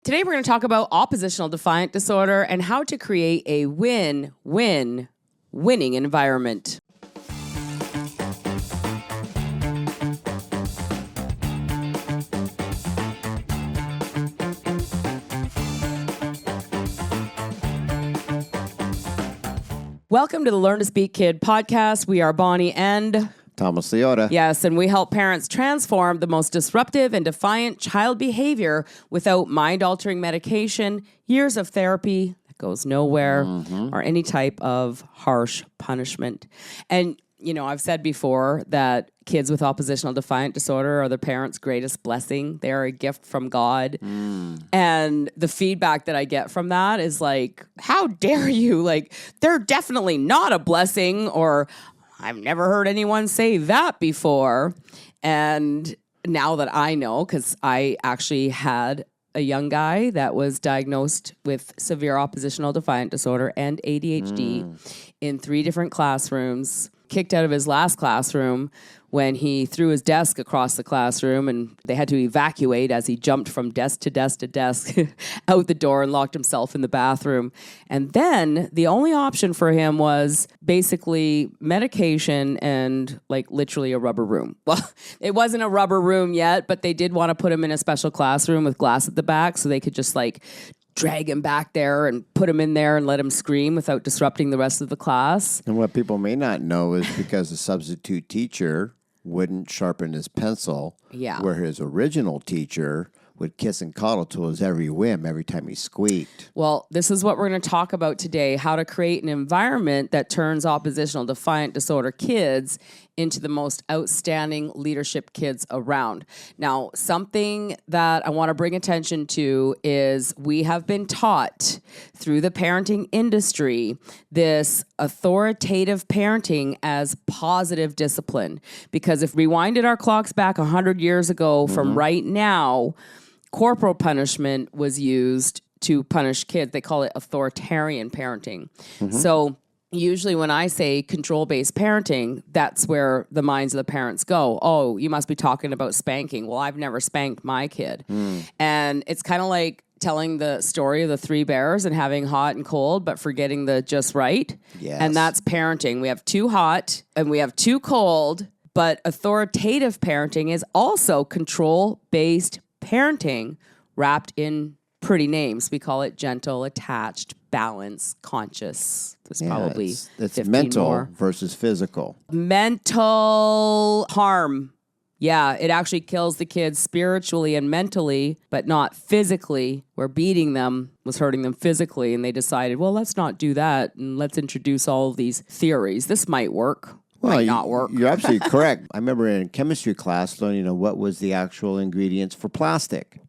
Today we're going to talk about oppositional defiant disorder and how to create a win-win-winning environment. Welcome to the Learn to Speak Kid podcast. We are Bonnie and Thomas Liotta. Yes, and we help parents transform the most disruptive and defiant child behavior without mind-altering medication, years of therapy that goes nowhere, or any type of harsh punishment. And, you know, I've said before that kids with oppositional defiant disorder are their parents' greatest blessing. They are a gift from God. And the feedback that I get from that is like, how dare you? Like, they're definitely not a blessing, or I've never heard anyone say that before. And now that I know, because I actually had a young guy that was diagnosed with severe oppositional defiant disorder and ADHD in 3 different classrooms, kicked out of his last classroom when he threw his desk across the classroom, and they had to evacuate as he jumped from desk to desk to desk out the door and locked himself in the bathroom. And then the only option for him was basically medication and like literally a rubber room. Well, it wasn't a rubber room yet, but they did want to put him in a special classroom with glass at the back so they could just like drag him back there and put him in there and let him scream without disrupting the rest of the class. And what people may not know is because the substitute teacher wouldn't sharpen his pencil, where his original teacher would kiss and coddle to his every whim every time he squeaked. Well, this is what we're going to talk about today, how to create an environment that turns oppositional defiant disorder kids into the most outstanding leadership kids around. Now, something that I want to bring attention to is we have been taught through the parenting industry this authoritative parenting as positive discipline. Because if we rewinded our clocks back 100 years ago from right now, corporal punishment was used to punish kids. They call it authoritarian parenting. So usually when I say control-based parenting, that's where the minds of the parents go. Oh, you must be talking about spanking. Well, I've never spanked my kid. And it's kind of like telling the story of the 3 bears and having hot and cold, but forgetting the just right. Yes. And that's parenting. We have too hot and we have too cold, but authoritative parenting is also control-based parenting wrapped in pretty names. We call it gentle, attached, balanced, conscious. There's probably it's 15 mental more. versus physical. Mental harm. Yeah, it actually kills the kids spiritually and mentally, but not physically, where beating them was hurting them physically. And they decided, well, let's not do that. And let's introduce all of these theories. This might work. Might not work. You're absolutely correct. I remember in chemistry class learning what was the actual ingredients for plastic.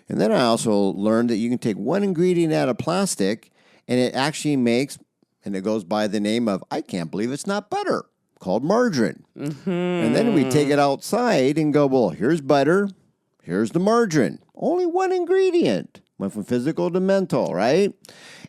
And then I also learned that you can take one ingredient out of plastic and it actually makes, and it goes by the name of, I can't believe it's not butter, called margarine. And then we take it outside and go, well, here's butter, here's the margarine. Only one ingredient. Went from physical to mental, right?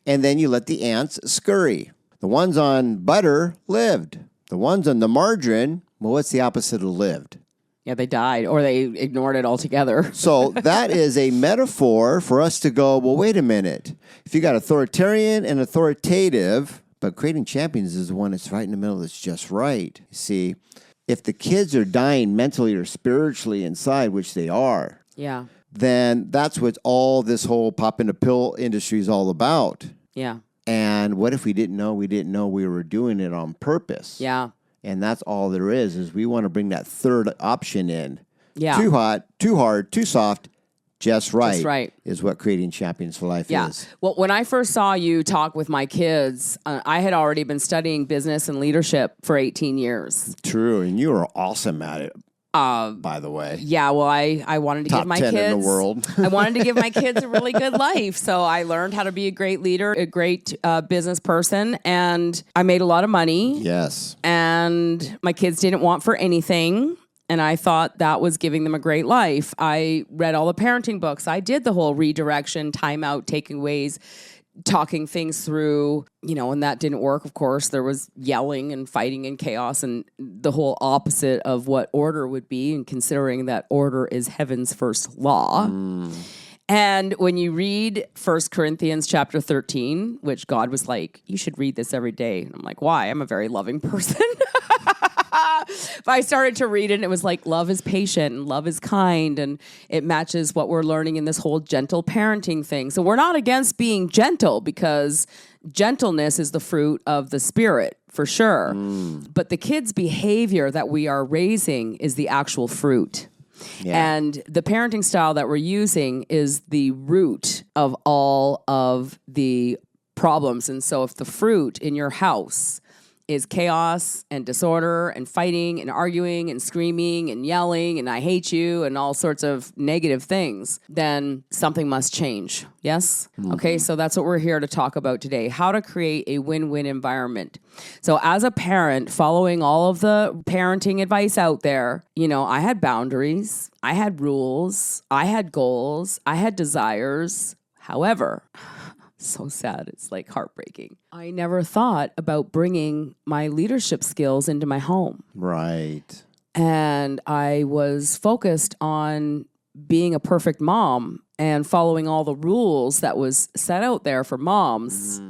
And then you let the ants scurry. The ones on butter lived. The ones on the margarine, well, what's the opposite of lived? Yeah, they died or they ignored it altogether. So that is a metaphor for us to go, well, wait a minute. If you got authoritarian and authoritative, but creating champions is the one that's right in the middle that's just right. You see, if the kids are dying mentally or spiritually inside, which they are, then that's what all this whole pop in the pill industry is all about. Yeah. And what if we didn't know we were doing it on purpose? Yeah. And that's all there is we want to bring that third option in. Yeah. Too hot, too hard, too soft, just right. Just right. Is what creating champions for life is. Well, when I first saw you talk with my kids, I had already been studying business and leadership for 18 years. True. And you are awesome at it. By the way. Yeah, well, I wanted to Top give my 10 kids in the world. I wanted to give my kids a really good life. So I learned how to be a great leader, a great business person, and I made a lot of money. Yes. And my kids didn't want for anything. And I thought that was giving them a great life. I read all the parenting books. I did the whole redirection, timeout, taking ways, talking things through, you know, and that didn't work. Of course, there was yelling and fighting and chaos and the whole opposite of what order would be, and considering that order is heaven's first law. And when you read 1 Corinthians chapter 13, which God was like, you should read this every day. And I'm like, why? I'm a very loving person. But I started to read it, and it was like, love is patient and love is kind, and it matches what we're learning in this whole gentle parenting thing. So we're not against being gentle, because gentleness is the fruit of the Spirit, for sure. But the kids' behavior that we are raising is the actual fruit. Yeah. And the parenting style that we're using is the root of all of the problems. And so if the fruit in your house is chaos and disorder and fighting and arguing and screaming and yelling and I hate you and all sorts of negative things, then something must change. Yes? Mm-hmm. Okay, so that's what we're here to talk about today, how to create a win-win environment. So as a parent, following all of the parenting advice out there, I had boundaries, I had rules, I had goals, I had desires. However, so sad. It's like heartbreaking. I never thought about bringing my leadership skills into my home. Right. And I was focused on being a perfect mom and following all the rules that was set out there for moms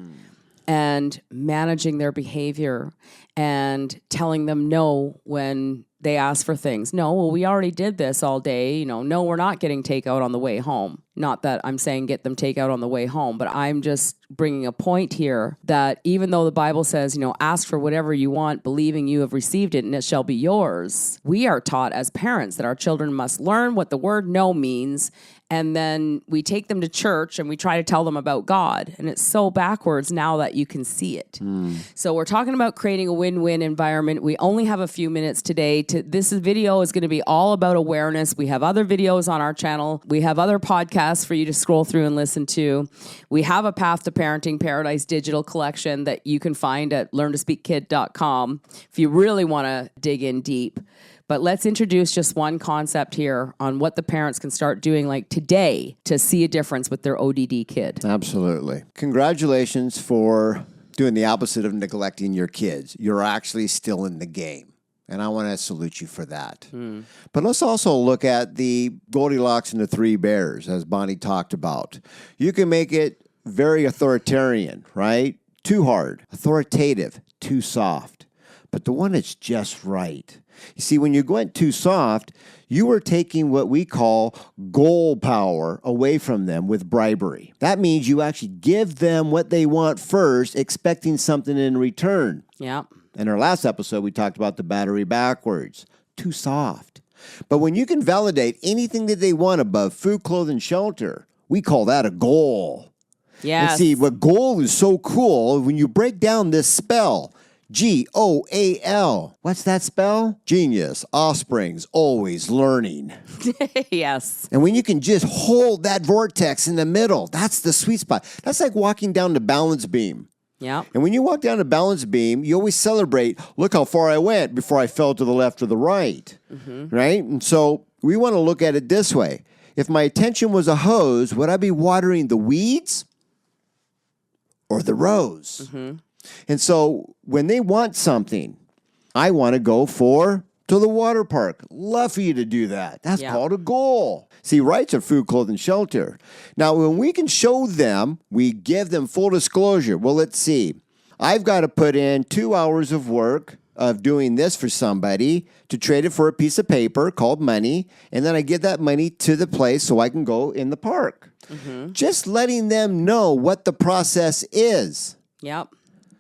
and managing their behavior and telling them no when they ask for things. No, well, we already did this all day. No, we're not getting takeout on the way home. Not that I'm saying get them takeout on the way home, but I'm just bringing a point here that even though the Bible says, ask for whatever you want, believing you have received it and it shall be yours, we are taught as parents that our children must learn what the word no means. And then we take them to church and we try to tell them about God. And it's so backwards now that you can see it. So we're talking about creating a win-win environment. We only have a few minutes today. This video is going to be all about awareness. We have other videos on our channel. We have other podcasts for you to scroll through and listen to. We have a Path to Parenting Paradise digital collection that you can find at learntospeakkid.com if you really want to dig in deep. But let's introduce just one concept here on what the parents can start doing like today to see a difference with their ODD kid. Absolutely. Congratulations for doing the opposite of neglecting your kids. You're actually still in the game. And I want to salute you for that. But let's also look at the Goldilocks and the Three Bears, as Bonnie talked about. You can make it very authoritarian, right? Too hard. Authoritative. Too soft. But the one that's just right. You see, when you went too soft, you were taking what we call goal power away from them with bribery. That means you actually give them what they want first, expecting something in return. Yeah. In our last episode, we talked about the battery backwards. Too soft. But when you can validate anything that they want above food, clothing, shelter, we call that a goal. Yes. And see, what goal is so cool, when you break down this spell, G-O-A-L. What's that spell? Genius, offsprings, always learning. Yes. And when you can just hold that vortex in the middle, that's the sweet spot. That's like walking down the balance beam. Yeah. And when you walk down a balance beam, you always celebrate, look how far I went before I fell to the left or the right, right? And so we want to look at it this way. If my attention was a hose, would I be watering the weeds or the rose? And so when they want something, I want to go to the water park. Love for you to do that. That's called a goal. See, rights are food, clothing, shelter. Now, when we can show them, we give them full disclosure. Well, let's see. I've got to put in 2 hours of work of doing this for somebody to trade it for a piece of paper called money, and then I give that money to the place so I can go in the park. Just letting them know what the process is. Yep.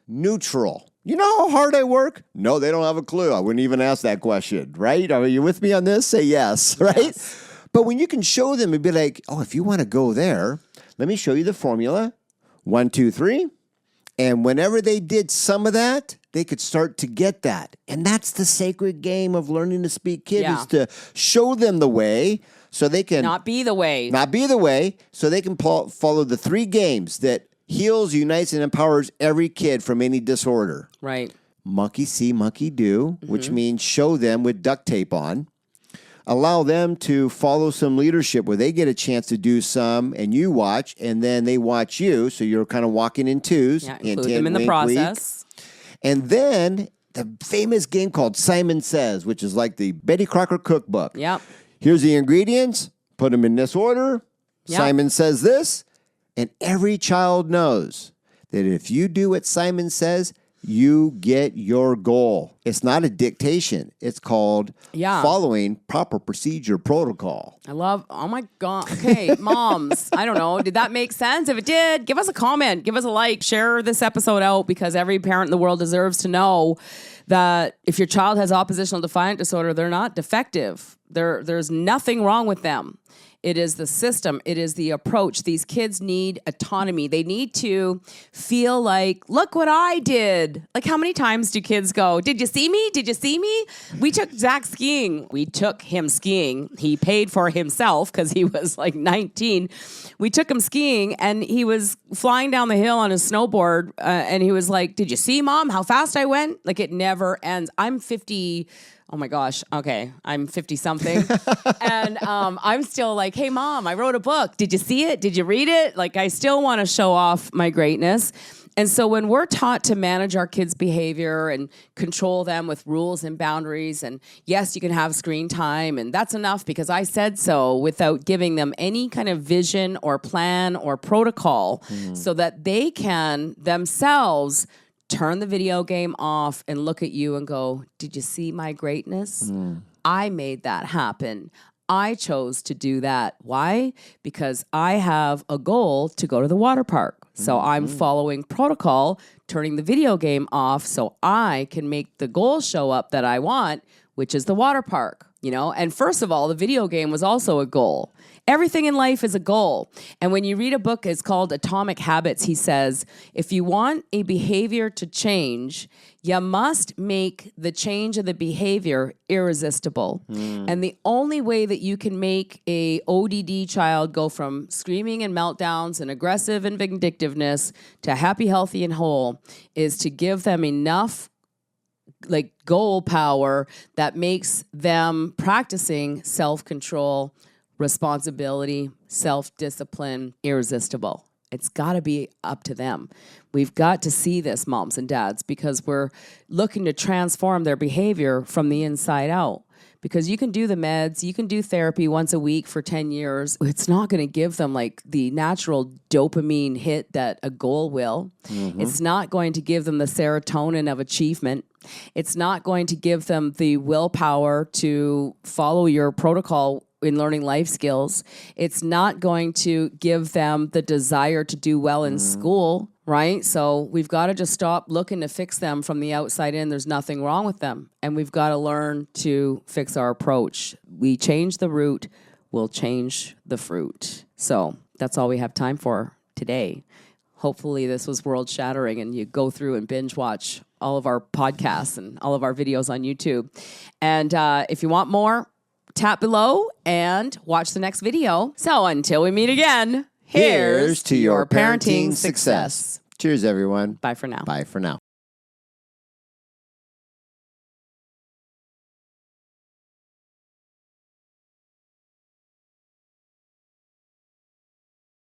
Neutral. You know how hard I work? No, they don't have a clue. I wouldn't even ask that question, right? Are you with me on this? Say yes, right? Yes. But when you can show them and be like, oh, if you want to go there, let me show you the formula. 1, 2, 3. And whenever they did some of that, they could start to get that. And that's the sacred game of learning to speak kid is to show them the way so they can... Not be the way. Not be the way, so they can follow the 3 games that heals, unites, and empowers every kid from any disorder. Right. Monkey see, monkey do, which means show them with duct tape on. Allow them to follow some leadership where they get a chance to do some and you watch and then they watch you. So you're kind of walking in twos. Yeah, include them in the process. And then the famous game called Simon Says, which is like the Betty Crocker cookbook. Yep. Here's the ingredients. Put them in this order. Yep. Simon says this, and every child knows that if you do what Simon says, you get your goal. It's not a dictation. It's called following proper procedure protocol. Oh my God. Okay, moms, I don't know. Did that make sense? If it did, give us a comment, give us a like, share this episode out, because every parent in the world deserves to know that if your child has oppositional defiant disorder, they're not defective. There's nothing wrong with them. It is the system. It is the approach. These kids need autonomy. They need to feel like, look what I did. Like, how many times do kids go, did you see me? Did you see me? We took Zach skiing. We took him skiing. He paid for himself because he was like 19. We took him skiing and he was flying down the hill on his snowboard. And he was like, did you see, Mom, how fast I went? Like, it never ends. I'm 50. Oh my gosh. Okay. I'm 50 something. And I'm still like, hey, Mom, I wrote a book. Did you see it? Did you read it? Like, I still want to show off my greatness. And so when we're taught to manage our kids' behavior and control them with rules and boundaries, and yes, you can have screen time, and that's enough because I said so, without giving them any kind of vision or plan or protocol so that they can themselves turn the video game off and look at you and go, did you see my greatness? I made that happen. I chose to do that. Why? Because I have a goal to go to the water park. So I'm following protocol, turning the video game off so I can make the goal show up that I want, which is the water park. You know, and first of all, the video game was also a goal. Everything in life is a goal. And when you read a book, it's called Atomic Habits. He says, if you want a behavior to change, you must make the change of the behavior irresistible. And the only way that you can make a ODD child go from screaming and meltdowns and aggressive and vindictiveness to happy, healthy, and whole is to give them enough like goal power that makes them practicing self-control, responsibility, self-discipline, irresistible. It's got to be up to them. We've got to see this, moms and dads, because we're looking to transform their behavior from the inside out. Because you can do the meds, you can do therapy once a week for 10 years. It's not going to give them like the natural dopamine hit that a goal will. It's not going to give them the serotonin of achievement. It's not going to give them the willpower to follow your protocol in learning life skills. It's not going to give them the desire to do well in school, right? So we've got to just stop looking to fix them from the outside in. There's nothing wrong with them. And we've got to learn to fix our approach. We change the root, we'll change the fruit. So that's all we have time for today. Hopefully this was world shattering and you go through and binge watch all of our podcasts and all of our videos on YouTube. And if you want more, tap below and watch the next video. So until we meet again, here's to your parenting success. Cheers, everyone. Bye for now. Bye for now.